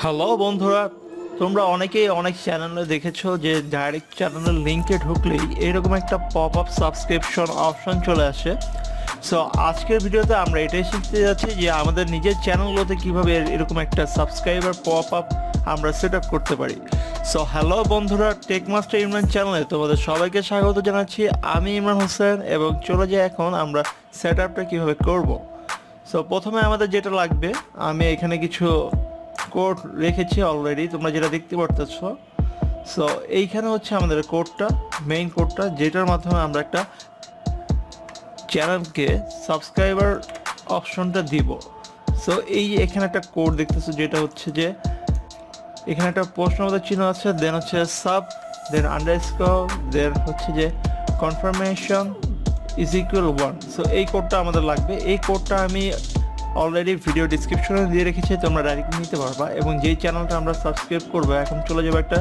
Hello বন্ধুরা, তোমরা অনেকেই অনেক চ্যানেলে দেখেছো যে ডাইরেক্ট চ্যানেলের লিঙ্কে ঢুকলেই এরকম একটা পপ আপ সাবস্ক্রিপশন অপশন চলে আসে। সো আজকের ভিডিওতে আমরা এটাই শিখতে যাচ্ছি যে আমাদের নিজের চ্যানেলগুলোতে কীভাবে এরকম একটা সাবস্ক্রাইবার পপ আপ আমরা সেট আপ করতে পারি। সো হ্যালো বন্ধুরা, টেকমাস্টার ইমরান চ্যানেলে তোমাদের সবাইকে স্বাগত জানাচ্ছি। আমি ইমরান হোসেন এবং চলে যাই এখন আমরা সেট আপটা কীভাবে করবো। সো প্রথমে আমাদের যেটা লাগবে, আমি এখানে কিছু কোড রেখেছি অলরেডি, তোমরা যেটা দেখতে পারতেছো। সো এইখানে হচ্ছে আমাদের কোডটা, মেইন কোডটা, যেটার মাধ্যমে আমরা একটা চ্যানেলকে সাবস্ক্রাইবার অপশনটা দিব। সো এই এখানে একটা কোড দেখতেছো, যেটা হচ্ছে যে এখানে একটা প্রশ্নবোধক চিহ্ন আছে, দেন হচ্ছে সাব, দেন আন্ডারস্কোর, দেন হচ্ছে যে কনফার্মেশন ইজ ইকুয়াল 1। সো এই কোডটা আমাদের লাগবে। এই কোডটা আমি অলরেডি ভিডিও ডিসক্রিপশনে দিয়ে রেখেছি, তোমরা ডাইরেক্ট নিতে পারবা। এবং যেই চ্যানেলটা আমরা সাবস্ক্রাইব করবো, এখন চলে যাবো একটা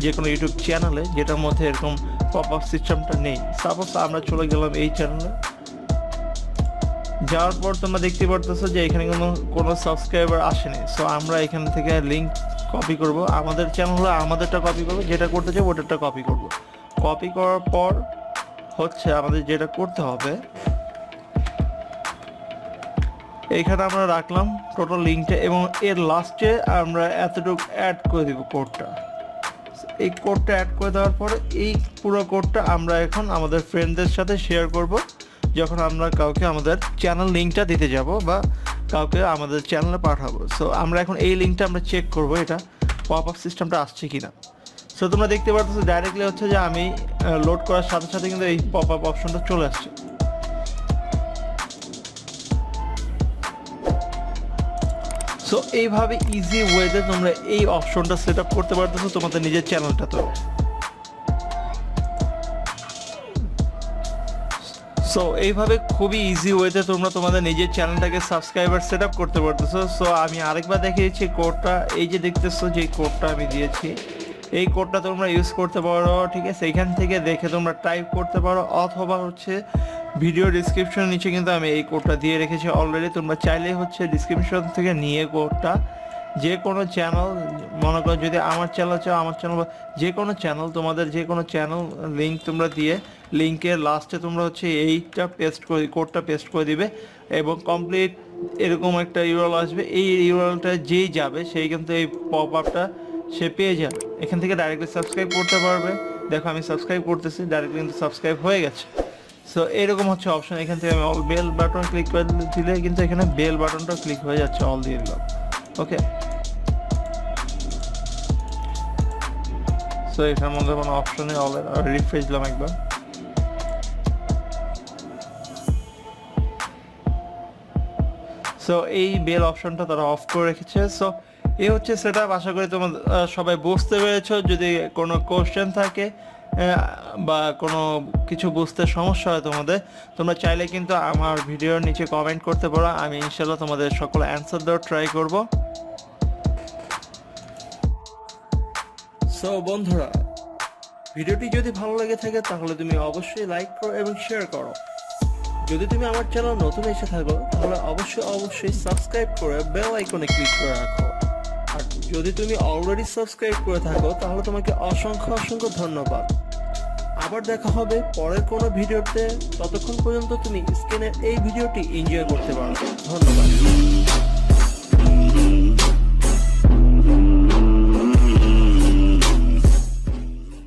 যে কোনো ইউটিউব চ্যানেলে যেটার মধ্যে এরকম পপ আপ সিস্টেমটা নেই। সাপোজ আমরা চলে গেলাম এই চ্যানেলে, যাওয়ার পর তোমরা দেখতে পারতেছো যে এখানে কোনো সাবস্ক্রাইবার আসেনি। সো আমরা এখান থেকে লিঙ্ক কপি করব, আমাদের চ্যানেল হলে আমাদেরটা কপি করবো, যেটা করতে চাই ওটারটা কপি করব। কপি করার পর হচ্ছে আমাদের যেটা করতে হবে, এইখানে আমরা রাখলাম টোটাল লিঙ্কটা এবং এর লাস্টে আমরা এতটুকু অ্যাড করে দিব কোডটা। এই কোডটা অ্যাড করে দেওয়ার পরে এই পুরো কোডটা আমরা এখন আমাদের ফ্রেন্ডদের সাথে শেয়ার করব যখন আমরা কাউকে আমাদের চ্যানেল লিঙ্কটা দিতে যাব বা কাউকে আমাদের চ্যানেলে পাঠাবো। সো আমরা এখন এই লিঙ্কটা আমরা চেক করব এটা পপ আপ সিস্টেমটা আসছে কিনা। সো তোমরা দেখতে পাচ্ছ ডাইরেক্টলি হচ্ছে যে আমি লোড করার সাথে সাথে কিন্তু এই পপ আপ অপশনটা চলে আসছে। সো এইভাবে ইজি ওয়েতে তোমরা এই অপশনটা সেট আপ করতে পারতেছো তোমাদের নিজের চ্যানেলটা। তো সো এইভাবে খুবই ইজি ওয়েতে তোমরা তোমাদের নিজের চ্যানেলটাকে সাবস্ক্রাইবার সেট আপ করতে পারতেছো। সো আমি আরেকবার দেখিয়েছি কোডটা, এই যে দেখতেছো যে কোডটা আমি দিয়েছি, এই কোডটা তোমরা ইউজ করতে পারো, ঠিক আছে। এখান থেকে দেখে তোমরা টাইপ করতে পারো, অথবা হচ্ছে ভিডিও ডিসক্রিপশনের নিচে কিন্তু আমি এই কোডটা দিয়ে রেখেছি অলরেডি। তোমরা চাইলেই হচ্ছে ডিসক্রিপশন থেকে নিয়ে কোডটা যে কোনো চ্যানেল, মনে করো যদি আমার চ্যানেল চাও, আমার চ্যানেল, যে কোনো চ্যানেল, তোমাদের যে কোনো চ্যানেল লিঙ্ক তোমরা দিয়ে লিঙ্কের লাস্টে তোমরা হচ্ছে এইটা পেস্ট করে, কোডটা পেস্ট করে দিবে এবং কমপ্লিট এরকম একটা ইউআরএল আসবে। এই ইউআরএলটা যেই যাবে সেই কিন্তু এই পপ আপটা সে পেয়ে যাবে, এখান থেকে ডাইরেক্টলি সাবস্ক্রাইব করতে পারবে। দেখো আমি সাবস্ক্রাইব করতেছি, ডাইরেক্টলি কিন্তু সাবস্ক্রাইব হয়ে গেছে। সো এরকম হচ্ছে অপশন, এখান থেকে আমি অল বেল বাটন ক্লিক করে দিলে কিন্তু এখানে বেল বাটনটা ক্লিক হয়ে যাচ্ছে, অল দিয়ে দিলাম। ওকে, সো এটার মধ্যে কোনো অপশনে অল রিফ্রেশ দিলাম একবার। সো এই বেল অপশনটা তারা অফ করে রেখেছে। সো এই হচ্ছে সেটা। আশা করি তোমরা সবাই বুঝতে পেরেছো। যদি কোনো কোশ্চেন থাকে বা কোনো কিছু বুঝতে সমস্যা হয় তোমাদের, তোমরা চাইলে কিন্তু আমার ভিডিওর নিচে কমেন্ট করতে পারো, আমি ইনশাল্লাহ তোমাদের সকল অ্যান্সার দেওয়ার ট্রাই করব। সো বন্ধুরা, ভিডিওটি যদি ভালো লেগে থাকে তাহলে তুমি অবশ্যই লাইক করো এবং শেয়ার করো। যদি তুমি আমার চ্যানেল নতুন এসে থাকো তাহলে অবশ্যই সাবস্ক্রাইব করে বেল আইকনে ক্লিক করে রাখো। আর যদি তুমি অলরেডি সাবস্ক্রাইব করে থাকো তাহলে তোমাকে অসংখ্য ধন্যবাদ। আবার দেখা হবে পরের কোনো ভিডিওতে। ততক্ষণ পর্যন্ত তুমি স্ক্রিনের এই ভিডিওটি এনজয় করতে পারো। ধন্যবাদ।